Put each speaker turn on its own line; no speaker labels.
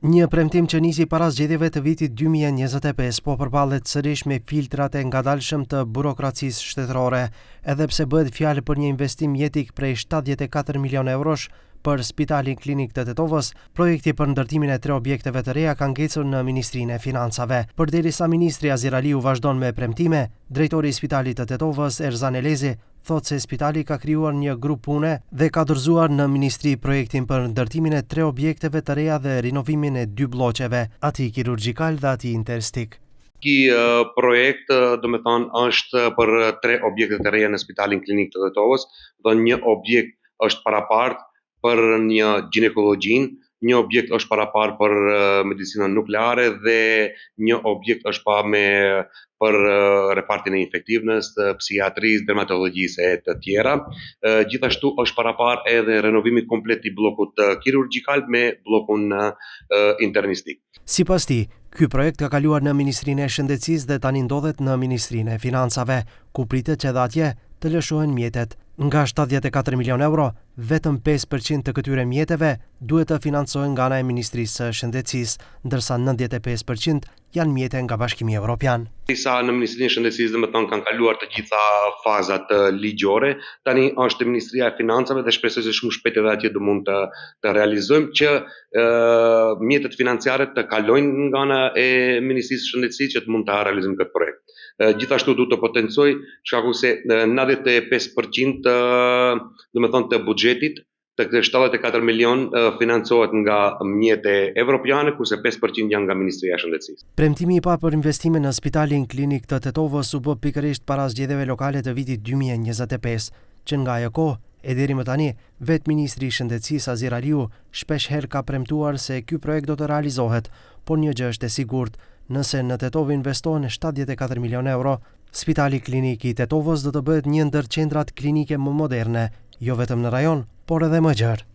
Një premtim që nisi para zgjedhjeve të vitit 2025, po përballet sërish me filtrat e ngadalshëm të burokracisë shtetërore, edhe pse bëhet fjalë për një investim jetik prej 74 milion eurosh për Spitalin Klinik të Tetovës. Projekti për ndërtimin e 3 objekteve të reja ka ngecur në Ministrinë e Financave. Përderisa ministri Azir Aliu vazhdon me premtime, drejtori i Spitalit të Tetovës, Erzan Elezi, thotë se spitali ka krijuar një grup pune dhe ka dorëzuar në ministri projektin për ndërtimin e 3 objekteve të reja dhe rinovimin e 2 bloqeve, ati kirurgjikal dhe ati interstik.
Ky projekt është për 3 objekte të reja në Spitalin Klinik të Tetovës, dhe një objekt është parapart për një ginekologjinë, një objekt është parapart për medicinën nukleare dhe një objekt është për repartin e infektivnës, psikiatrisë, dermatologjisë e të tjera. Gjithashtu është parapart edhe renovimi komplet i bllokut kirurgjikal me bllokun internistik.
Sipas tij, ky projekt ka kaluar në Ministrinë e Shëndetësisë dhe tani ndodhet në Ministrinë e Financave, ku pritet që dhe atje të lëshohen mjetet. Nga 74 milion euro, vetëm 5% të këtyre mjeteve duhet të financohen nga ana e Ministrisë së Shëndetësisë, ndërsa 95% janë mjete nga Bashkimi Evropian.
Sa në Ministrinë e Shëndetësisë kanë kaluar të gjitha fazat ligjore, tani është Ministria e Financave dhe shpresoj se shumë shpejt edhe atje do mund të realizojmë që mjetet financiare të kalojnë nga ana e Ministrisë së Shëndetësisë që të mund të realizojmë këtë projekt. Gjithashtu duhet të potencoj shkaku se 95% të buxhetit të 74 milion financohet nga mjete evropiane, kurse 5% janë nga Ministria e Shëndetësisë.
Premtimi i parë për investime në Spitalin Klinik të Tetovës u bë pikërisht para zgjedhjeve lokale të vitit 2025, që nga ajo kohë e deri më tani, vetë Ministri i Shëndetësisë Azir Aliu shpesh herë ka premtuar se ky projekt do të realizohet, por një gjë është e sigurt, nëse në Tetovë investohen 74 milion euro, Spitali Klinik i Tetovës do të bëhet një ndër qendrat klinike më moderne, jo vetëm në rajon, por edhe më gjerë.